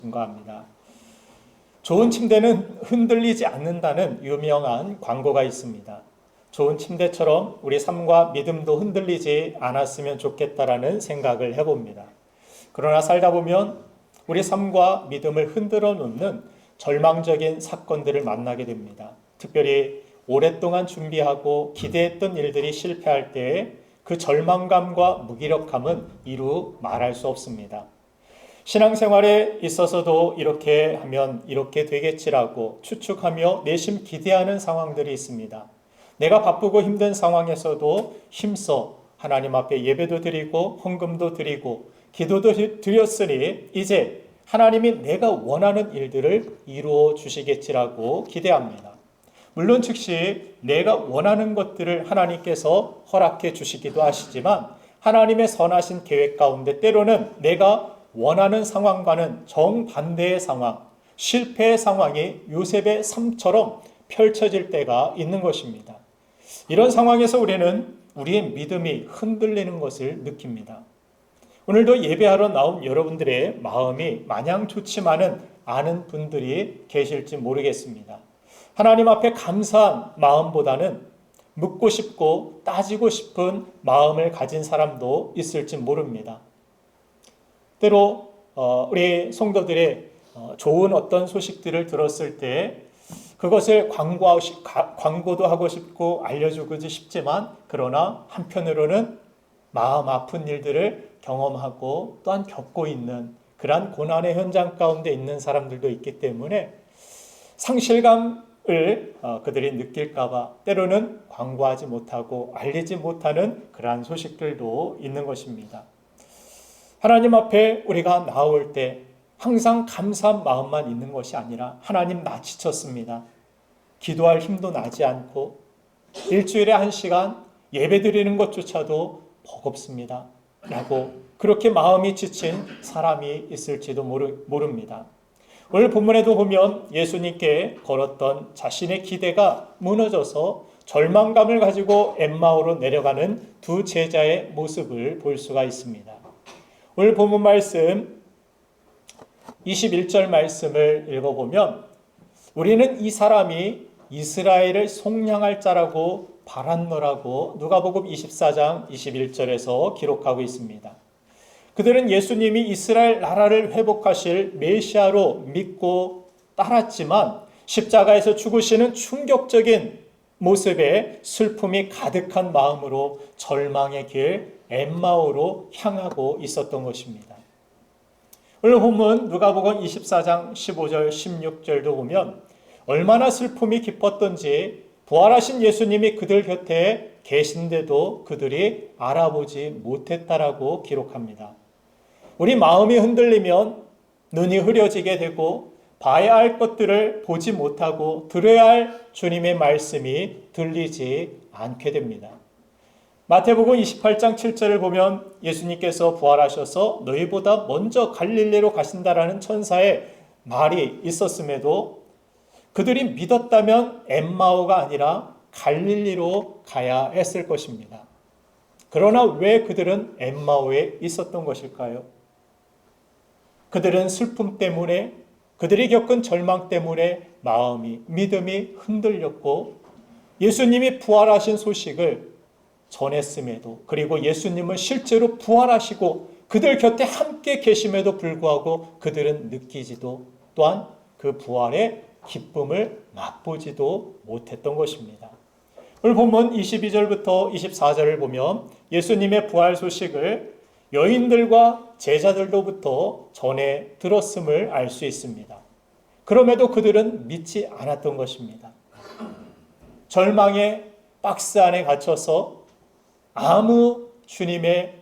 증거합니다. 좋은 침대는 흔들리지 않는다는 유명한 광고가 있습니다. 좋은 침대처럼 우리 삶과 믿음도 흔들리지 않았으면 좋겠다라는 생각을 해봅니다. 그러나 살다 보면 우리 삶과 믿음을 흔들어 놓는 절망적인 사건들을 만나게 됩니다. 특별히 오랫동안 준비하고 기대했던 일들이 실패할 때 그 절망감과 무기력함은 이루 말할 수 없습니다. 신앙생활에 있어서도 이렇게 하면 이렇게 되겠지라고 추측하며 내심 기대하는 상황들이 있습니다. 내가 바쁘고 힘든 상황에서도 힘써 하나님 앞에 예배도 드리고 헌금도 드리고 기도도 드렸으니 이제 하나님이 내가 원하는 일들을 이루어 주시겠지라고 기대합니다. 물론 즉시 내가 원하는 것들을 하나님께서 허락해 주시기도 하시지만 하나님의 선하신 계획 가운데 때로는 내가 원하는 상황과는 정반대의 상황, 실패의 상황이 요셉의 삶처럼 펼쳐질 때가 있는 것입니다. 이런 상황에서 우리는 우리의 믿음이 흔들리는 것을 느낍니다. 오늘도 예배하러 나온 여러분들의 마음이 마냥 좋지만은 않은 분들이 계실지 모르겠습니다. 하나님 앞에 감사한 마음보다는 묻고 싶고 따지고 싶은 마음을 가진 사람도 있을지 모릅니다. 때로 우리 성도들의 좋은 어떤 소식들을 들었을 때 그것을 광고도 하고 싶고 알려주고 싶지만 그러나 한편으로는 마음 아픈 일들을 경험하고 또한 겪고 있는 그러한 고난의 현장 가운데 있는 사람들도 있기 때문에 상실감을 그들이 느낄까봐 때로는 광고하지 못하고 알리지 못하는 그러한 소식들도 있는 것입니다. 하나님 앞에 우리가 나올 때 항상 감사한 마음만 있는 것이 아니라 하나님 나 지쳤습니다. 기도할 힘도 나지 않고 일주일에 1시간 예배 드리는 것조차도 버겁습니다. 라고 그렇게 마음이 지친 사람이 있을지도 모릅니다. 오늘 본문에도 보면 예수님께 걸었던 자신의 기대가 무너져서 절망감을 가지고 엠마오로 내려가는 두 제자의 모습을 볼 수가 있습니다. 오늘 본문 말씀 21절 말씀을 읽어보면 우리는 이 사람이 이스라엘을 속량할 자라고 바랐노라고 누가복음 24장 21절에서 기록하고 있습니다. 그들은 예수님이 이스라엘 나라를 회복하실 메시아로 믿고 따랐지만 십자가에서 죽으시는 충격적인 모습에 슬픔이 가득한 마음으로 절망의 길 엠마오로 향하고 있었던 것입니다. 오늘 본문 누가복음 24장 15절 16절도 보면 얼마나 슬픔이 깊었던지 부활하신 예수님이 그들 곁에 계신데도 그들이 알아보지 못했다라고 기록합니다. 우리 마음이 흔들리면 눈이 흐려지게 되고 봐야 할 것들을 보지 못하고 들어야 할 주님의 말씀이 들리지 않게 됩니다. 마태복음 28장 7절을 보면 예수님께서 부활하셔서 너희보다 먼저 갈릴리로 가신다라는 천사의 말이 있었음에도 그들이 믿었다면 엠마오가 아니라 갈릴리로 가야 했을 것입니다. 그러나 왜 그들은 엠마오에 있었던 것일까요? 그들은 슬픔 때문에 그들이 겪은 절망 때문에 마음이 믿음이 흔들렸고 예수님이 부활하신 소식을 전했음에도 그리고 예수님은 실제로 부활하시고 그들 곁에 함께 계심에도 불구하고 그들은 느끼지도 또한 그 부활의 기쁨을 맛보지도 못했던 것입니다. 오늘 본문 22절부터 24절을 보면 예수님의 부활 소식을 여인들과 제자들로부터 전해 들었음을 알 수 있습니다. 그럼에도 그들은 믿지 않았던 것입니다. 절망의 박스 안에 갇혀서 아무 주님의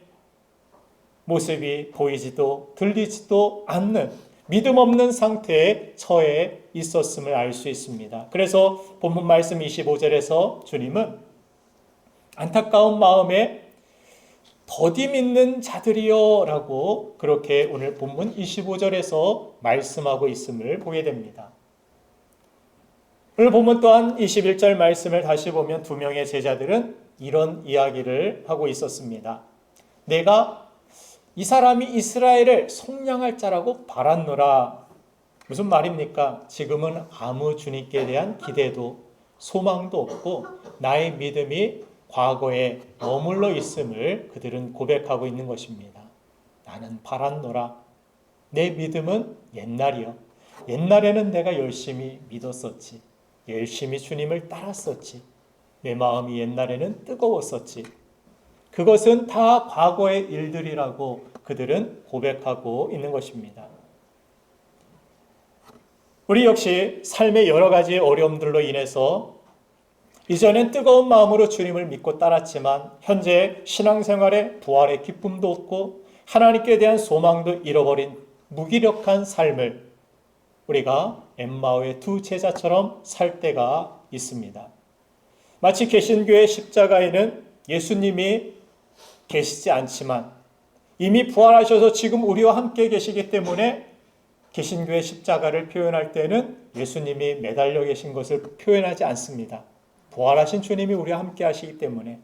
모습이 보이지도 들리지도 않는 믿음 없는 상태에 처해 있었음을 알 수 있습니다. 그래서 본문 말씀 25절에서 주님은 안타까운 마음에 더디 믿는 자들이여 라고 그렇게 오늘 본문 25절에서 말씀하고 있음을 보게 됩니다. 오늘 본문 또한 21절 말씀을 다시 보면 두 명의 제자들은 이런 이야기를 하고 있었습니다. 내가 이 사람이 이스라엘을 속량할 자라고 바랐노라 무슨 말입니까? 지금은 아무 주님께 대한 기대도 소망도 없고 나의 믿음이 과거에 머물러 있음을 그들은 고백하고 있는 것입니다. 나는 바랐노라. 내 믿음은 옛날이요. 옛날에는 내가 열심히 믿었었지. 열심히 주님을 따랐었지. 내 마음이 옛날에는 뜨거웠었지. 그것은 다 과거의 일들이라고 그들은 고백하고 있는 것입니다. 우리 역시 삶의 여러 가지 어려움들로 인해서 이전엔 뜨거운 마음으로 주님을 믿고 따랐지만 현재 신앙생활에 부활의 기쁨도 없고 하나님께 대한 소망도 잃어버린 무기력한 삶을 우리가 엠마오의 두 제자처럼 살 때가 있습니다. 마치 개신교의 십자가에는 예수님이 계시지 않지만 이미 부활하셔서 지금 우리와 함께 계시기 때문에 개신교의 십자가를 표현할 때는 예수님이 매달려 계신 것을 표현하지 않습니다. 부활하신 주님이 우리와 함께 하시기 때문에.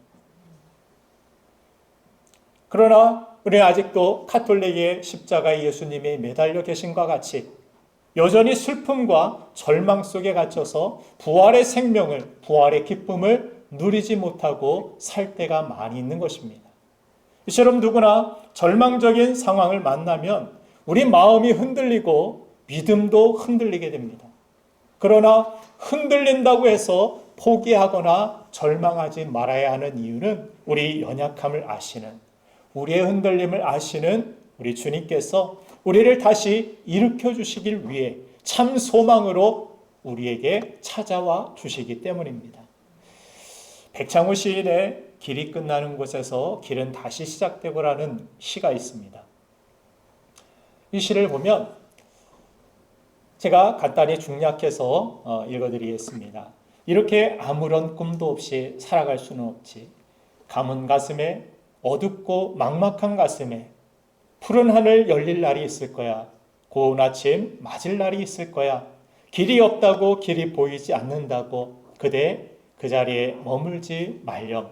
그러나 우리는 아직도 카톨릭의 십자가에 예수님이 매달려 계신과 같이 여전히 슬픔과 절망 속에 갇혀서 부활의 생명을, 부활의 기쁨을 누리지 못하고 살 때가 많이 있는 것입니다. 이처럼 누구나 절망적인 상황을 만나면 우리 마음이 흔들리고 믿음도 흔들리게 됩니다. 그러나 흔들린다고 해서 포기하거나 절망하지 말아야 하는 이유는 우리 연약함을 아시는, 우리의 흔들림을 아시는 우리 주님께서 우리를 다시 일으켜 주시길 위해 참 소망으로 우리에게 찾아와 주시기 때문입니다. 백창호 시인의 길이 끝나는 곳에서 길은 다시 시작되고라는 시가 있습니다. 이 시를 보면 제가 간단히 중략해서 읽어드리겠습니다. 이렇게 아무런 꿈도 없이 살아갈 수는 없지. 감은 가슴에, 어둡고 막막한 가슴에 푸른 하늘 열릴 날이 있을 거야. 고운 아침 맞을 날이 있을 거야. 길이 없다고 길이 보이지 않는다고 그대 그 자리에 머물지 말렴.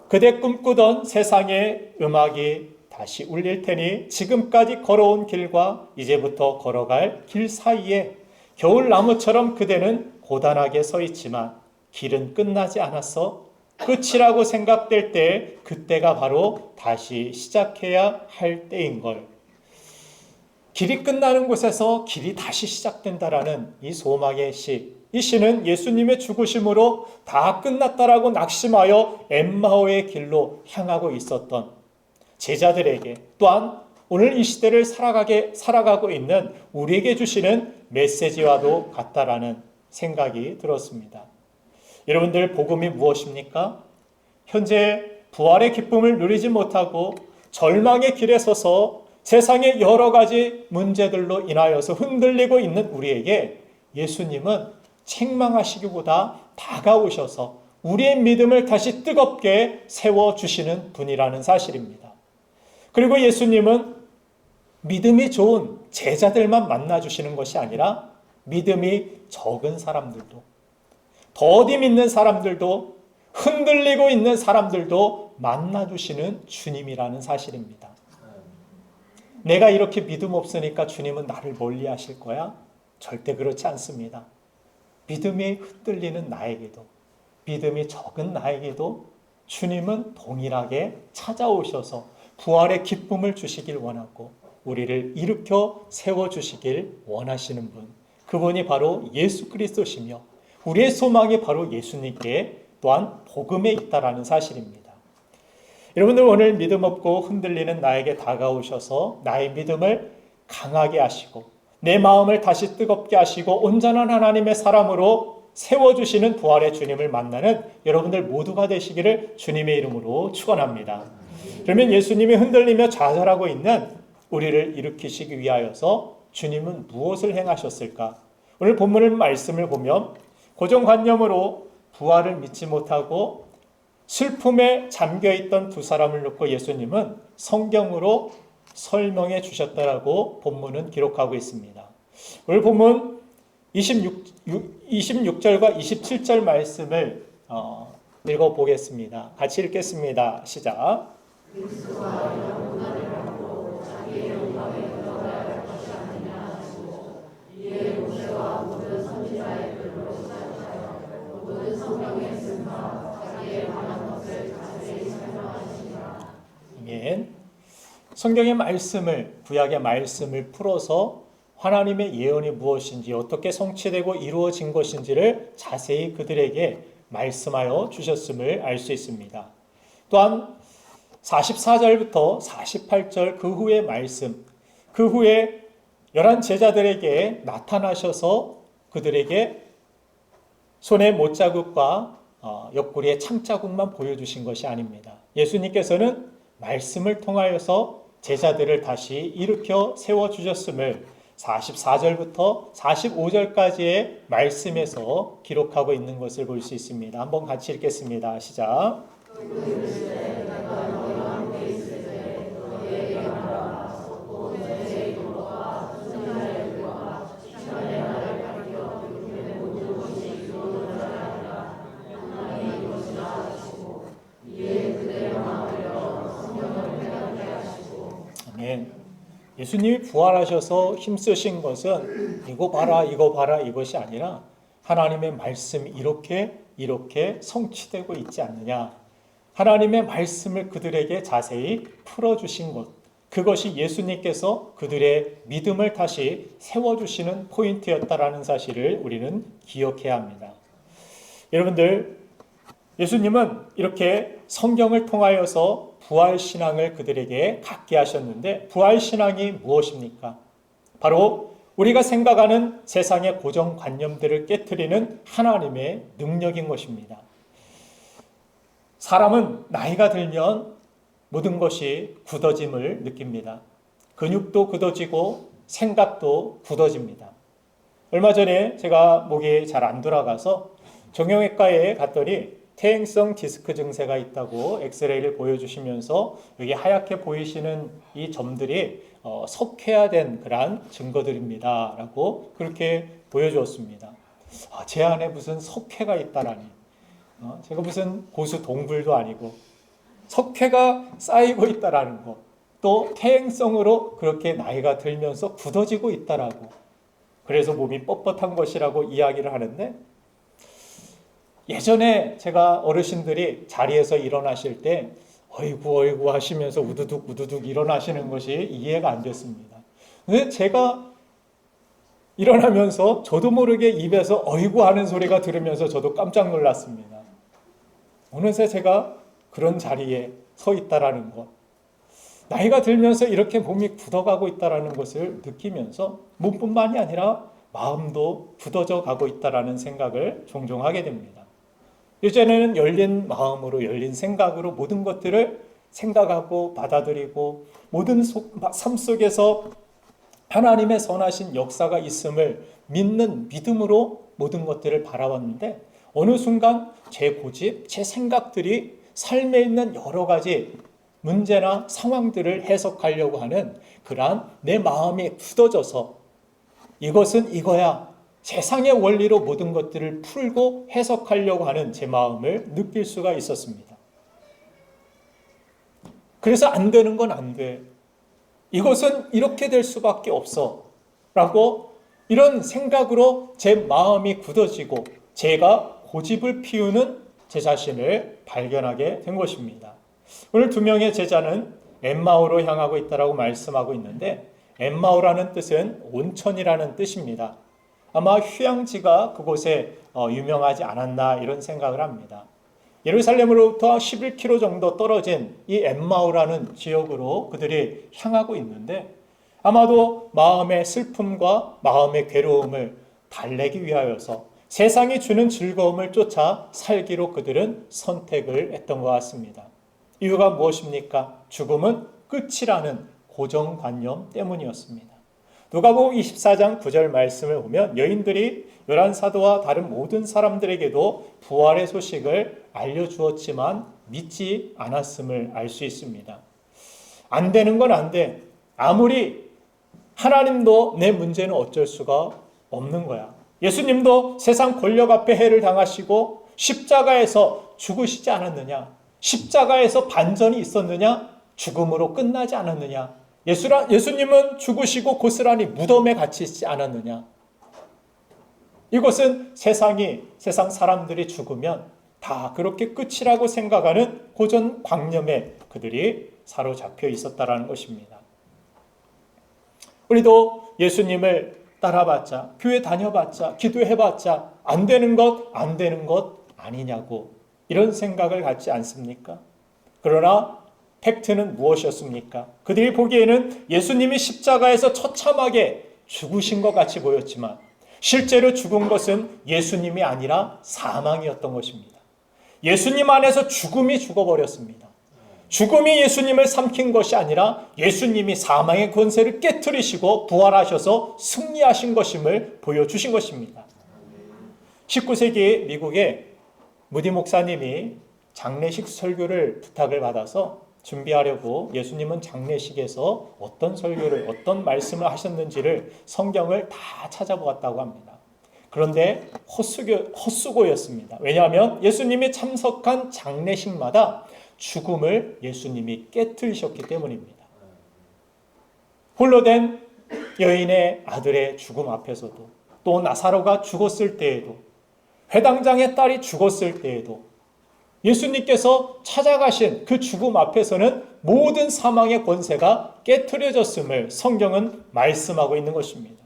그대 꿈꾸던 세상의 음악이 다시 울릴 테니 지금까지 걸어온 길과 이제부터 걸어갈 길 사이에 겨울나무처럼 그대는 고단하게 서 있지만 길은 끝나지 않았어. 끝이라고 생각될 때 그때가 바로 다시 시작해야 할 때인걸. 길이 끝나는 곳에서 길이 다시 시작된다라는 이 소망의 시. 이 시는 예수님의 죽으심으로 다 끝났다라고 낙심하여 엠마오의 길로 향하고 있었던 제자들에게 또한 오늘 이 시대를 살아가고 있는 우리에게 주시는 메시지와도 같다라는 생각이 들었습니다. 여러분들 복음이 무엇입니까? 현재 부활의 기쁨을 누리지 못하고 절망의 길에 서서 세상의 여러 가지 문제들로 인하여서 흔들리고 있는 우리에게 예수님은 책망하시기보다 다가오셔서 우리의 믿음을 다시 뜨겁게 세워주시는 분이라는 사실입니다. 그리고 예수님은 믿음이 좋은 제자들만 만나주시는 것이 아니라 믿음이 적은 사람들도, 더디 믿는 사람들도, 흔들리고 있는 사람들도 만나주시는 주님이라는 사실입니다. 내가 이렇게 믿음 없으니까 주님은 나를 멀리 하실 거야? 절대 그렇지 않습니다. 믿음이 흔들리는 나에게도, 믿음이 적은 나에게도 주님은 동일하게 찾아오셔서 부활의 기쁨을 주시길 원하고 우리를 일으켜 세워주시길 원하시는 분, 그분이 바로 예수 그리스도시며 우리의 소망이 바로 예수님께 또한 복음에 있다라는 사실입니다. 여러분들 오늘 믿음 없고 흔들리는 나에게 다가오셔서 나의 믿음을 강하게 하시고 내 마음을 다시 뜨겁게 하시고 온전한 하나님의 사람으로 세워주시는 부활의 주님을 만나는 여러분들 모두가 되시기를 주님의 이름으로 축원합니다. 그러면 예수님이 흔들리며 좌절하고 있는 우리를 일으키시기 위하여서 주님은 무엇을 행하셨을까? 오늘 본문의 말씀을 보면 고정관념으로 부활을 믿지 못하고 슬픔에 잠겨있던 두 사람을 놓고 예수님은 성경으로 설명해 주셨다라고 본문은 기록하고 있습니다. 오늘 본문 26절과 27절 말씀을 읽어보겠습니다. 같이 읽겠습니다. 시작. 성경의 말씀을, 구약의 말씀을 풀어서 하나님의 예언이 무엇인지, 어떻게 성취되고 이루어진 것인지를 자세히 그들에게 말씀하여 주셨음을 알 수 있습니다. 또한 44절부터 48절 그 후의 말씀, 그 후에 11 제자들에게 나타나셔서 그들에게 손의 못자국과 옆구리의 창자국만 보여주신 것이 아닙니다. 예수님께서는 말씀을 통하여서 제자들을 다시 일으켜 세워주셨음을 44절부터 45절까지의 말씀에서 기록하고 있는 것을 볼 수 있습니다. 한번 같이 읽겠습니다. 시작. 예수님이 부활하셔서 힘쓰신 것은 이거 봐라 이것이 아니라 하나님의 말씀이 이렇게 성취되고 있지 않느냐, 하나님의 말씀을 그들에게 자세히 풀어주신 것, 그것이 예수님께서 그들의 믿음을 다시 세워주시는 포인트였다라는 사실을 우리는 기억해야 합니다. 여러분들, 예수님은 이렇게 성경을 통하여서 부활신앙을 그들에게 갖게 하셨는데, 부활신앙이 무엇입니까? 바로 우리가 생각하는 세상의 고정관념들을 깨트리는 하나님의 능력인 것입니다. 사람은 나이가 들면 모든 것이 굳어짐을 느낍니다. 근육도 굳어지고 생각도 굳어집니다. 얼마 전에 제가 목이 잘 안 돌아가서 정형외과에 갔더니 퇴행성 디스크 증세가 있다고 엑스레이를 보여주시면서 여기 하얗게 보이시는 이 점들이 석회화된 그러한 증거들입니다 라고 그렇게 보여주었습니다. 제 안에 무슨 석회가 있다라니, 제가 무슨 고수 동굴도 아니고 석회가 쌓이고 있다라는 것, 또 퇴행성으로 그렇게 나이가 들면서 굳어지고 있다라고, 그래서 몸이 뻣뻣한 것이라고 이야기를 하는데, 예전에 제가 어르신들이 자리에서 일어나실 때 어이구 하시면서 우두둑 일어나시는 것이 이해가 안 됐습니다. 근데 제가 일어나면서 저도 모르게 입에서 어이구 하는 소리가 들으면서 저도 깜짝 놀랐습니다. 어느새 제가 그런 자리에 서 있다라는 것, 나이가 들면서 이렇게 몸이 굳어가고 있다라는 것을 느끼면서 몸뿐만이 아니라 마음도 굳어져 가고 있다라는 생각을 종종 하게 됩니다. 이제는 열린 마음으로, 열린 생각으로 모든 것들을 생각하고 받아들이고, 모든 삶 속에서 하나님의 선하신 역사가 있음을 믿는 믿음으로 모든 것들을 바라봤는데, 어느 순간 제 고집, 제 생각들이 삶에 있는 여러 가지 문제나 상황들을 해석하려고 하는 그러한 내 마음이 굳어져서 이것은 이거야, 세상의 원리로 모든 것들을 풀고 해석하려고 하는 제 마음을 느낄 수가 있었습니다. 그래서 안 되는 건 안 돼, 이것은 이렇게 될 수밖에 없어 라고 이런 생각으로 제 마음이 굳어지고 제가 고집을 피우는 제 자신을 발견하게 된 것입니다. 오늘 2명의 제자는 엠마오로 향하고 있다고 말씀하고 있는데, 엠마오라는 뜻은 온천이라는 뜻입니다. 아마 휴양지가 그곳에 유명하지 않았나 이런 생각을 합니다. 예루살렘으로부터 11km 정도 떨어진 이 엠마오라는 지역으로 그들이 향하고 있는데, 아마도 마음의 슬픔과 마음의 괴로움을 달래기 위하여서 세상이 주는 즐거움을 쫓아 살기로 그들은 선택을 했던 것 같습니다. 이유가 무엇입니까? 죽음은 끝이라는 고정관념 때문이었습니다. 누가복음 24장 9절 말씀을 보면 여인들이 11사도와 다른 모든 사람들에게도 부활의 소식을 알려주었지만 믿지 않았음을 알 수 있습니다. 안 되는 건 안 돼. 아무리 하나님도 내 문제는 어쩔 수가 없는 거야. 예수님도 세상 권력 앞에 해를 당하시고 십자가에서 죽으시지 않았느냐? 십자가에서 반전이 있었느냐? 죽음으로 끝나지 않았느냐? 예수님은 죽으시고 고스란히 무덤에 갇히지 않았느냐? 이것은 세상 사람들이 죽으면 다 그렇게 끝이라고 생각하는 고정관념에 그들이 사로잡혀 있었다라는 것입니다. 우리도 예수님을 따라봤자, 교회 다녀봤자, 기도해봤자 안 되는 것 아니냐고 이런 생각을 갖지 않습니까? 그러나 팩트는 무엇이었습니까? 그들이 보기에는 예수님이 십자가에서 처참하게 죽으신 것 같이 보였지만 실제로 죽은 것은 예수님이 아니라 사망이었던 것입니다. 예수님 안에서 죽음이 죽어버렸습니다. 죽음이 예수님을 삼킨 것이 아니라 예수님이 사망의 권세를 깨트리시고 부활하셔서 승리하신 것임을 보여주신 것입니다. 19세기 미국에 무디 목사님이 장례식 설교를 부탁을 받아서 준비하려고 예수님은 장례식에서 어떤 설교를, 어떤 말씀을 하셨는지를 성경을 다 찾아보았다고 합니다. 그런데 헛수고였습니다. 왜냐하면 예수님이 참석한 장례식마다 죽음을 예수님이 깨뜨리셨기 때문입니다. 홀로 된 여인의 아들의 죽음 앞에서도, 또 나사로가 죽었을 때에도, 회당장의 딸이 죽었을 때에도 예수님께서 찾아가신 그 죽음 앞에서는 모든 사망의 권세가 깨트려졌음을 성경은 말씀하고 있는 것입니다.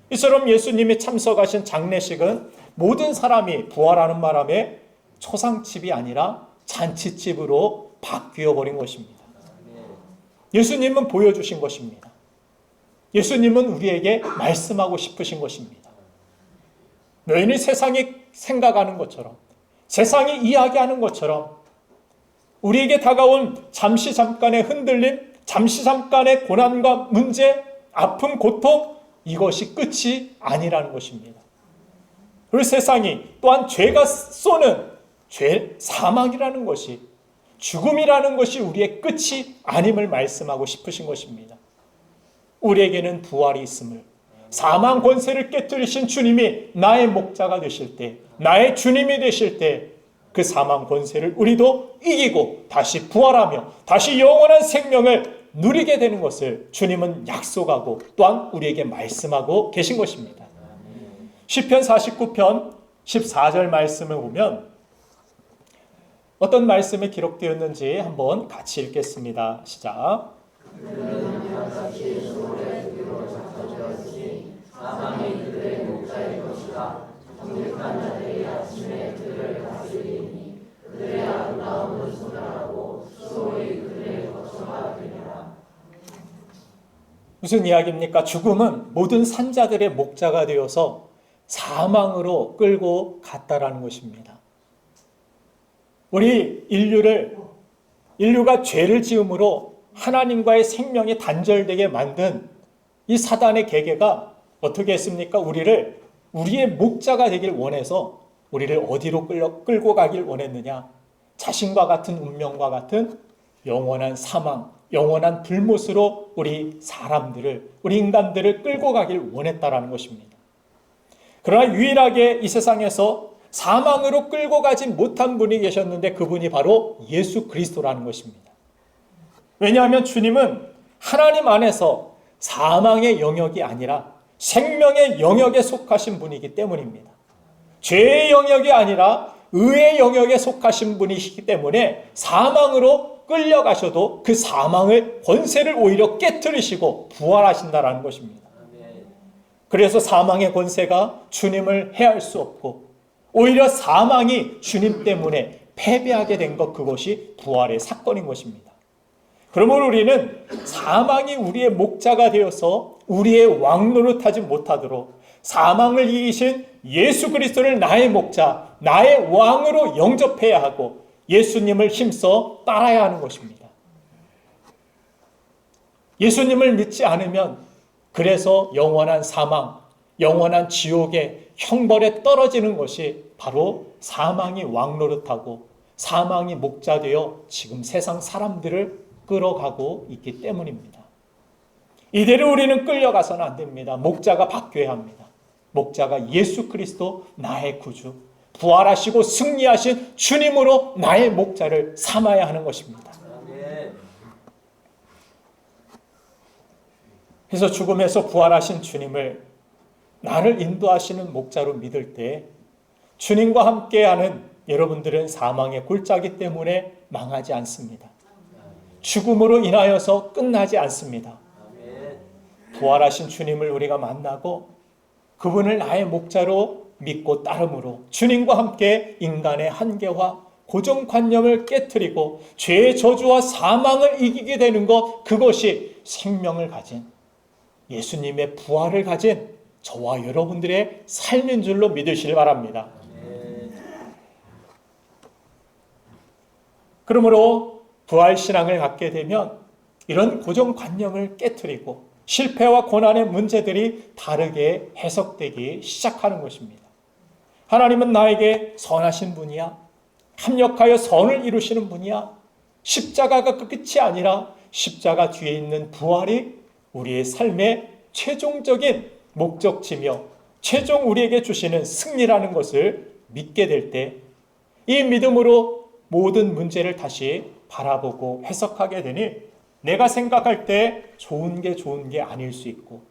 이처럼 예수님이 참석하신 장례식은 모든 사람이 부활하는 바람에 초상집이 아니라 잔치집으로 바뀌어 버린 것입니다. 예수님은 보여주신 것입니다. 예수님은 우리에게 말씀하고 싶으신 것입니다. 너희는 세상이 생각하는 것처럼, 세상이 이야기하는 것처럼 우리에게 다가온 잠시 잠깐의 흔들림, 잠시 잠깐의 고난과 문제, 아픔, 고통, 이것이 끝이 아니라는 것입니다. 그리고 세상이 또한 죄가 쏘는 사망이라는 것이, 죽음이라는 것이 우리의 끝이 아님을 말씀하고 싶으신 것입니다. 우리에게는 부활이 있음을, 사망 권세를 깨뜨리신 주님이 나의 목자가 되실 때, 나의 주님이 되실 때 그 사망 권세를 우리도 이기고 다시 부활하며 다시 영원한 생명을 누리게 되는 것을 주님은 약속하고 또한 우리에게 말씀하고 계신 것입니다. 시편 49편 14절 말씀을 보면 어떤 말씀이 기록되었는지 한번 같이 읽겠습니다. 시작. 사망이 그들의 목자일 것이다. 정직한 자들이 아침에 그들을 다스리니 그들의 아름다움을 소멸하고 수호의 그들의 거처가 되리라. 무슨 이야기입니까? 죽음은 모든 산자들의 목자가 되어서 사망으로 끌고 갔다라는 것입니다. 우리 인류가 죄를 지음으로 하나님과의 생명이 단절되게 만든 이 사단의 계계가 어떻게 했습니까? 우리의 목자가 되길 원해서 우리를 어디로 끌고 가길 원했느냐? 자신과 같은 운명과 같은 영원한 사망, 영원한 불못으로 우리 인간들을 끌고 가길 원했다라는 것입니다. 그러나 유일하게 이 세상에서 사망으로 끌고 가지 못한 분이 계셨는데 그분이 바로 예수 그리스도라는 것입니다. 왜냐하면 주님은 하나님 안에서 사망의 영역이 아니라 생명의 영역에 속하신 분이기 때문입니다. 죄의 영역이 아니라 의의 영역에 속하신 분이시기 때문에 사망으로 끌려가셔도 그 사망의 권세를 오히려 깨트리시고 부활하신다라는 것입니다. 그래서 사망의 권세가 주님을 해할 수 없고 오히려 사망이 주님 때문에 패배하게 된 것, 그것이 부활의 사건인 것입니다. 그러므로 우리는 사망이 우리의 목자가 되어서 우리의 왕 노릇하지 못하도록 사망을 이기신 예수 그리스도를 나의 목자, 나의 왕으로 영접해야 하고 예수님을 힘써 따라야 하는 것입니다. 예수님을 믿지 않으면 그래서 영원한 사망, 영원한 지옥의 형벌에 떨어지는 것이 바로 사망이 왕 노릇하고 사망이 목자 되어 지금 세상 사람들을 끌어가고 있기 때문입니다. 이대로 우리는 끌려가서는 안 됩니다. 목자가 바뀌어야 합니다. 목자가 예수 그리스도 나의 구주, 부활하시고 승리하신 주님으로 나의 목자를 삼아야 하는 것입니다. 그래서 죽음에서 부활하신 주님을 나를 인도하시는 목자로 믿을 때 주님과 함께하는 여러분들은 사망의 골짜기 때문에 망하지 않습니다. 죽음으로 인하여서 끝나지 않습니다. 부활하신 주님을 우리가 만나고 그분을 나의 목자로 믿고 따름으로 주님과 함께 인간의 한계와 고정관념을 깨트리고 죄의 저주와 사망을 이기게 되는 것, 그것이 생명을 가진 예수님의 부활을 가진 저와 여러분들의 삶인 줄로 믿으시길 바랍니다. 그러므로 부활신앙을 갖게 되면 이런 고정관념을 깨트리고 실패와 고난의 문제들이 다르게 해석되기 시작하는 것입니다. 하나님은 나에게 선하신 분이야. 합력하여 선을 이루시는 분이야. 십자가가 끝이 아니라 십자가 뒤에 있는 부활이 우리의 삶의 최종적인 목적지며 최종 우리에게 주시는 승리라는 것을 믿게 될 때 이 믿음으로 모든 문제를 다시 바라보고 해석하게 되니 내가 생각할 때 좋은 게 아닐 수 있고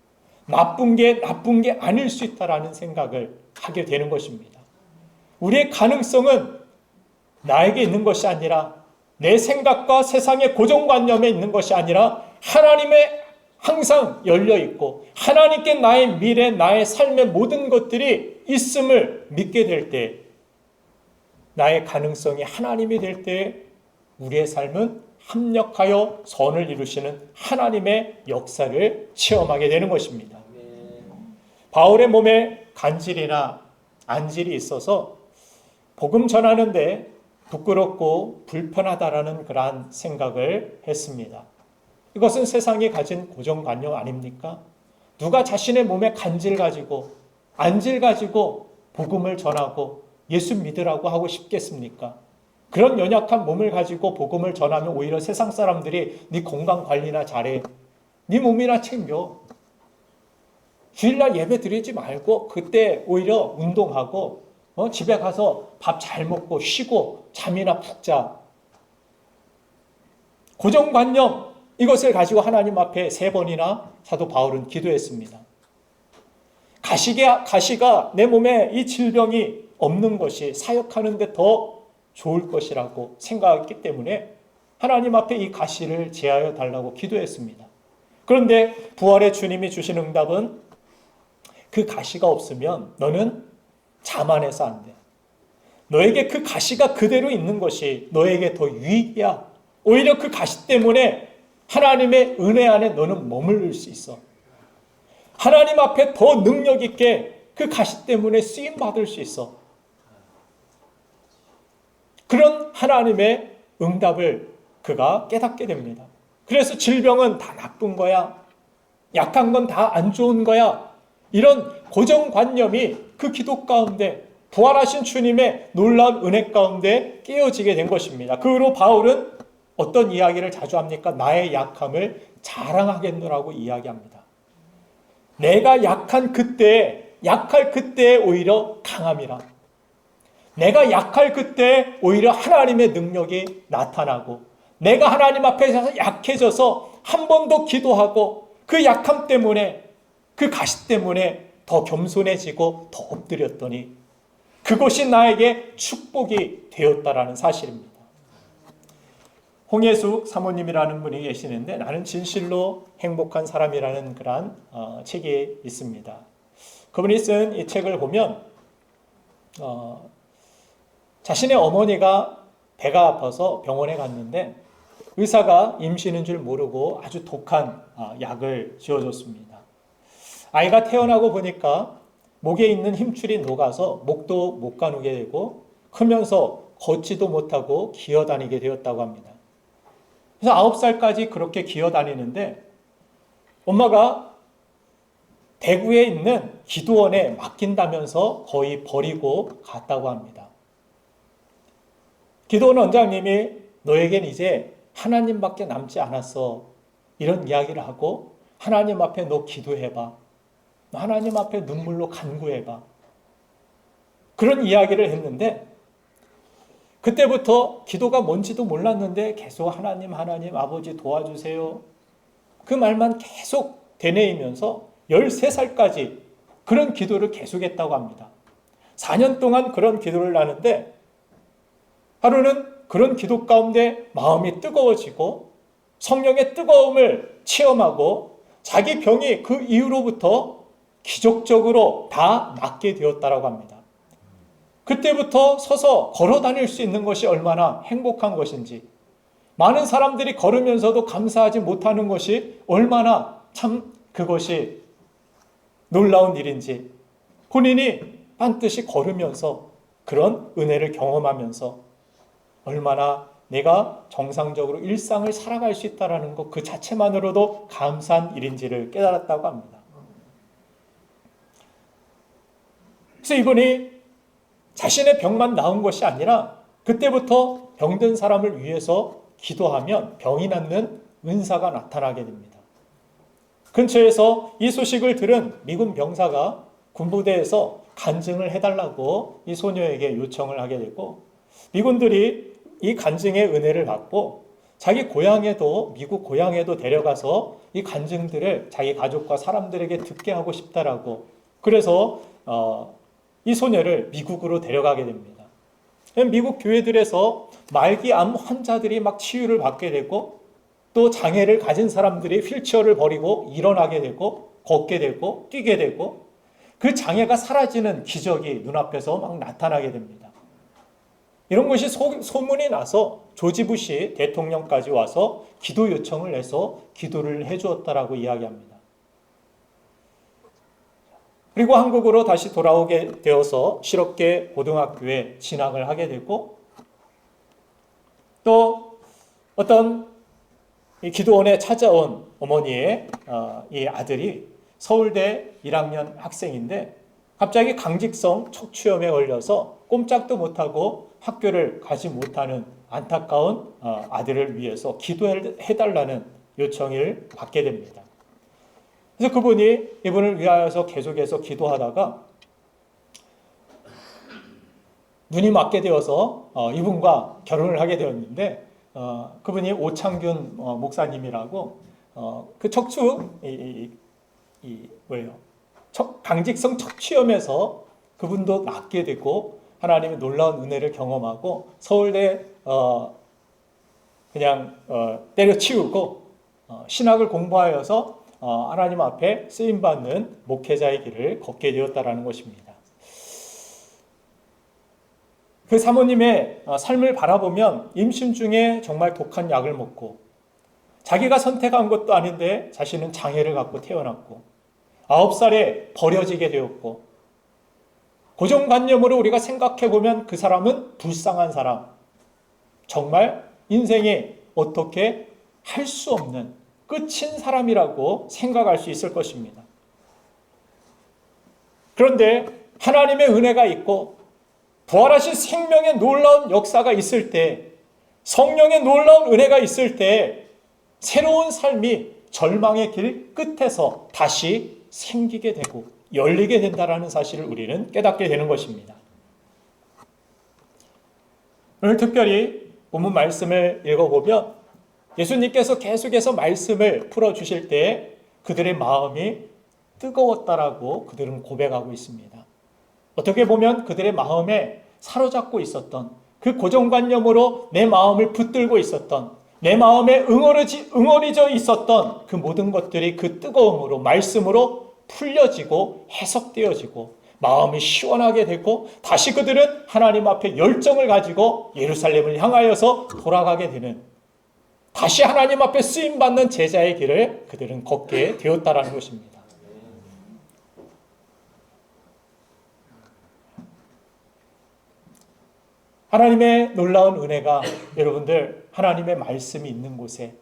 나쁜 게 아닐 수 있다라는 생각을 하게 되는 것입니다. 우리의 가능성은 나에게 있는 것이 아니라 내 생각과 세상의 고정관념에 있는 것이 아니라 하나님의 항상 열려있고 하나님께 나의 미래, 나의 삶의 모든 것들이 있음을 믿게 될 때 나의 가능성이 하나님이 될 때 우리의 삶은 합력하여 선을 이루시는 하나님의 역사를 체험하게 되는 것입니다. 바울의 몸에 간질이나 안질이 있어서 복음 전하는데 부끄럽고 불편하다라는 그러한 생각을 했습니다. 이것은 세상이 가진 고정관념 아닙니까? 누가 자신의 몸에 간질 가지고 안질 가지고 복음을 전하고 예수 믿으라고 하고 싶겠습니까? 그런 연약한 몸을 가지고 복음을 전하면 오히려 세상 사람들이 네 건강 관리나 잘해. 네 몸이나 챙겨. 주일날 예배 드리지 말고 그때 오히려 운동하고 집에 가서 밥 잘 먹고 쉬고 잠이나 푹 자. 고정관념 이것을 가지고 하나님 앞에 3번이나 사도 바울은 기도했습니다. 가시가 내 몸에 이 질병이 없는 것이 사역하는 데 더 좋을 것이라고 생각했기 때문에 하나님 앞에 이 가시를 제하여 달라고 기도했습니다. 그런데 부활의 주님이 주신 응답은 그 가시가 없으면 너는 자만해서 안 돼. 너에게 그 가시가 그대로 있는 것이 너에게 더 유익이야. 오히려 그 가시 때문에 하나님의 은혜 안에 너는 머무를 수 있어. 하나님 앞에 더 능력 있게 그 가시 때문에 쓰임 받을 수 있어. 그런 하나님의 응답을 그가 깨닫게 됩니다. 그래서 질병은 다 나쁜 거야. 약한 건 다 안 좋은 거야. 이런 고정관념이 그 기도 가운데 부활하신 주님의 놀라운 은혜 가운데 깨어지게 된 것입니다. 그 후로 바울은 어떤 이야기를 자주 합니까? 나의 약함을 자랑하겠노라고 이야기합니다. 내가 약할 그때에 오히려 강함이라. 내가 약할 그때 오히려 하나님의 능력이 나타나고 내가 하나님 앞에 약해져서 한 번 더 기도하고 그 약함 때문에 그 가시 때문에 더 겸손해지고 더 엎드렸더니 그것이 나에게 축복이 되었다라는 사실입니다. 홍예숙 사모님이라는 분이 계시는데 나는 진실로 행복한 사람이라는 그런 책이 있습니다. 그분이 쓴 이 책을 보면 자신의 어머니가 배가 아파서 병원에 갔는데 의사가 임신인 줄 모르고 아주 독한 약을 지어줬습니다. 아이가 태어나고 보니까 목에 있는 힘줄이 녹아서 목도 못 가누게 되고 크면서 걷지도 못하고 기어다니게 되었다고 합니다. 그래서 9살까지 그렇게 기어다니는데 엄마가 대구에 있는 기도원에 맡긴다면서 거의 버리고 갔다고 합니다. 기도원 원장님이 너에겐 이제 하나님밖에 남지 않았어. 이런 이야기를 하고 하나님 앞에 너 기도해봐. 하나님 앞에 눈물로 간구해봐. 그런 이야기를 했는데 그때부터 기도가 뭔지도 몰랐는데 계속 하나님 아버지 도와주세요. 그 말만 계속 되뇌이면서 13살까지 그런 기도를 계속했다고 합니다. 4년 동안 그런 기도를 하는데 하루는 그런 기도 가운데 마음이 뜨거워지고 성령의 뜨거움을 체험하고 자기 병이 그 이후로부터 기적적으로 다 낫게 되었다라고 합니다. 그때부터 서서 걸어 다닐 수 있는 것이 얼마나 행복한 것인지, 많은 사람들이 걸으면서도 감사하지 못하는 것이 얼마나 참 그것이 놀라운 일인지, 본인이 반드시 걸으면서 그런 은혜를 경험하면서 얼마나 내가 정상적으로 일상을 살아갈 수 있다는 것 그 자체만으로도 감사한 일인지를 깨달았다고 합니다. 그래서 이분이 자신의 병만 나은 것이 아니라 그때부터 병든 사람을 위해서 기도하면 병이 낫는 은사가 나타나게 됩니다. 근처에서 이 소식을 들은 미군 병사가 군부대에서 간증을 해달라고 이 소녀에게 요청을 하게 되고, 미군들이 이 간증의 은혜를 받고 자기 고향에도, 미국 고향에도 데려가서 이 간증들을 자기 가족과 사람들에게 듣게 하고 싶다라고, 그래서 이 소녀를 미국으로 데려가게 됩니다. 미국 교회들에서 말기암 환자들이 막 치유를 받게 되고, 또 장애를 가진 사람들이 휠체어를 버리고 일어나게 되고 걷게 되고 뛰게 되고, 그 장애가 사라지는 기적이 눈앞에서 막 나타나게 됩니다. 이런 것이 소문이 나서 조지 부시 대통령까지 와서 기도 요청을 해서 기도를 해주었다라고 이야기합니다. 그리고 한국으로 다시 돌아오게 되어서 실업계 고등학교에 진학을 하게 되고, 또 어떤 이 기도원에 찾아온 어머니의 이 아들이 서울대 1학년 학생인데 갑자기 강직성 척추염에 걸려서 꼼짝도 못하고 학교를 가지 못하는 안타까운 아들을 위해서 기도해달라는 요청을 받게 됩니다. 그래서 그분이 이분을 위하여서 계속해서 기도하다가 눈이 맞게 되어서 이분과 결혼을 하게 되었는데, 그분이 오창균 목사님이라고 그 척추 강직성 척추염에서 그분도 낫게 되고 하나님의 놀라운 은혜를 경험하고 서울대 그냥 때려치우고 신학을 공부하여서 하나님 앞에 쓰임받는 목회자의 길을 걷게 되었다라는 것입니다. 그 사모님의 삶을 바라보면 임신 중에 정말 독한 약을 먹고, 자기가 선택한 것도 아닌데 자신은 장애를 갖고 태어났고, 9살에 버려지게 되었고, 고정관념으로 우리가 생각해보면 그 사람은 불쌍한 사람, 정말 인생에 어떻게 할 수 없는 끝인 사람이라고 생각할 수 있을 것입니다. 그런데 하나님의 은혜가 있고 부활하신 생명의 놀라운 역사가 있을 때, 성령의 놀라운 은혜가 있을 때 새로운 삶이 절망의 길 끝에서 다시 생기게 되고 열리게 된다는 사실을 우리는 깨닫게 되는 것입니다. 오늘 특별히 본문 말씀을 읽어보면 예수님께서 계속해서 말씀을 풀어주실 때 그들의 마음이 뜨거웠다라고 그들은 고백하고 있습니다. 어떻게 보면 그들의 마음에 사로잡고 있었던, 그 고정관념으로 내 마음을 붙들고 있었던, 내 마음에 응어리져 있었던 그 모든 것들이 그 뜨거움으로, 말씀으로 풀려지고 해석되어지고 마음이 시원하게 되고, 다시 그들은 하나님 앞에 열정을 가지고 예루살렘을 향하여서 돌아가게 되는, 다시 하나님 앞에 쓰임받는 제자의 길을 그들은 걷게 되었다라는 것입니다. 하나님의 놀라운 은혜가, 여러분들, 하나님의 말씀이 있는 곳에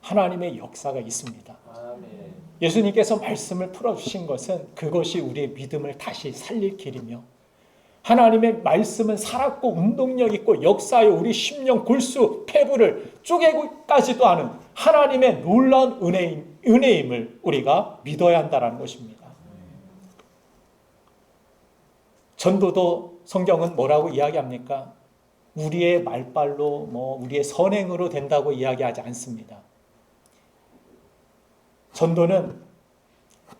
하나님의 역사가 있습니다. 예수님께서 말씀을 풀어주신 것은 그것이 우리의 믿음을 다시 살릴 길이며, 하나님의 말씀은 살았고 운동력 있고 역사하여 우리 심령, 골수, 폐부를 쪼개고까지도 하는 하나님의 놀라운 은혜임을 우리가 믿어야 한다는 것입니다. 전도도 성경은 뭐라고 이야기합니까? 우리의 말발로, 우리의 선행으로 된다고 이야기하지 않습니다. 전도는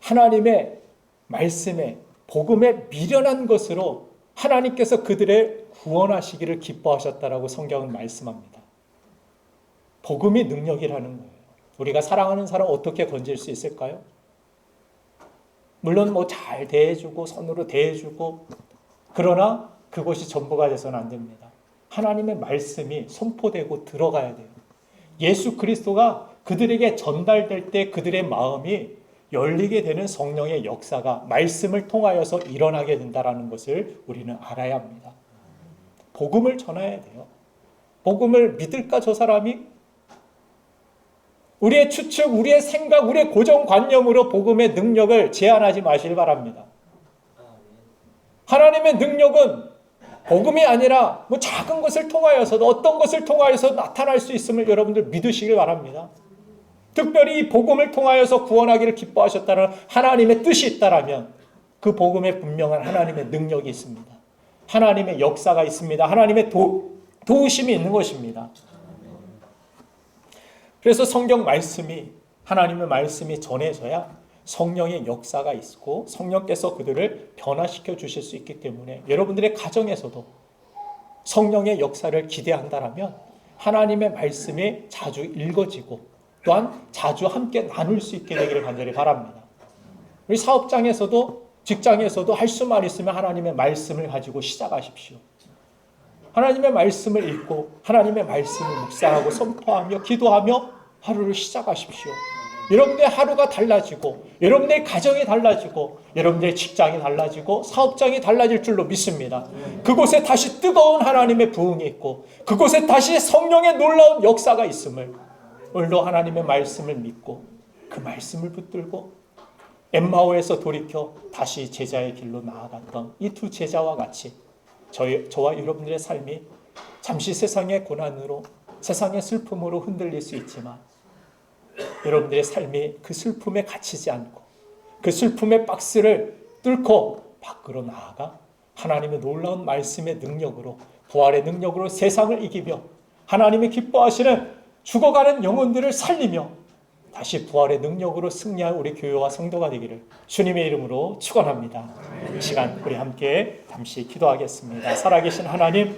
하나님의 말씀에, 복음에 미련한 것으로 하나님께서 그들의 구원하시기를 기뻐하셨다라고 성경은 말씀합니다. 복음이 능력이라는 거예요. 우리가 사랑하는 사람 어떻게 건질 수 있을까요? 물론 뭐 잘 대해주고 손으로 대해주고, 그러나 그것이 전부가 돼서는 안 됩니다. 하나님의 말씀이 선포되고 들어가야 돼요. 예수 그리스도가 그들에게 전달될 때 그들의 마음이 열리게 되는 성령의 역사가 말씀을 통하여서 일어나게 된다는 것을 우리는 알아야 합니다. 복음을 전해야 돼요. 복음을 믿을까 저 사람이? 우리의 추측, 우리의 생각, 우리의 고정관념으로 복음의 능력을 제한하지 마시길 바랍니다. 하나님의 능력은 복음이 아니라 뭐 작은 것을 통하여서도 어떤 것을 통하여서 나타날 수 있음을 여러분들 믿으시길 바랍니다. 특별히 이 복음을 통하여서 구원하기를 기뻐하셨다는 하나님의 뜻이 있다라면 그 복음에 분명한 하나님의 능력이 있습니다. 하나님의 역사가 있습니다. 하나님의 도우심이 있는 것입니다. 그래서 성경 말씀이, 하나님의 말씀이 전해져야 성령의 역사가 있고 성령께서 그들을 변화시켜 주실 수 있기 때문에 여러분들의 가정에서도 성령의 역사를 기대한다라면 하나님의 말씀이 자주 읽어지고 또한 자주 함께 나눌 수 있게 되기를 간절히 바랍니다. 우리 사업장에서도 직장에서도 할 수만 있으면 하나님의 말씀을 가지고 시작하십시오. 하나님의 말씀을 읽고 하나님의 말씀을 묵상하고 선포하며 기도하며 하루를 시작하십시오. 여러분들의 하루가 달라지고 여러분들의 가정이 달라지고 여러분들의 직장이 달라지고 사업장이 달라질 줄로 믿습니다. 그곳에 다시 뜨거운 하나님의 부흥이 있고 그곳에 다시 성령의 놀라운 역사가 있음을 오늘도 하나님의 말씀을 믿고 그 말씀을 붙들고 엠마오에서 돌이켜 다시 제자의 길로 나아갔던 이 두 제자와 같이 저와 여러분들의 삶이 잠시 세상의 고난으로 세상의 슬픔으로 흔들릴 수 있지만 여러분들의 삶이 그 슬픔에 갇히지 않고 그 슬픔의 박스를 뚫고 밖으로 나아가 하나님의 놀라운 말씀의 능력으로 부활의 능력으로 세상을 이기며 하나님이 기뻐하시는 죽어가는 영혼들을 살리며 다시 부활의 능력으로 승리할 우리 교회와 성도가 되기를 주님의 이름으로 축원합니다. 이 시간 우리 함께 잠시 기도하겠습니다. 살아계신 하나님,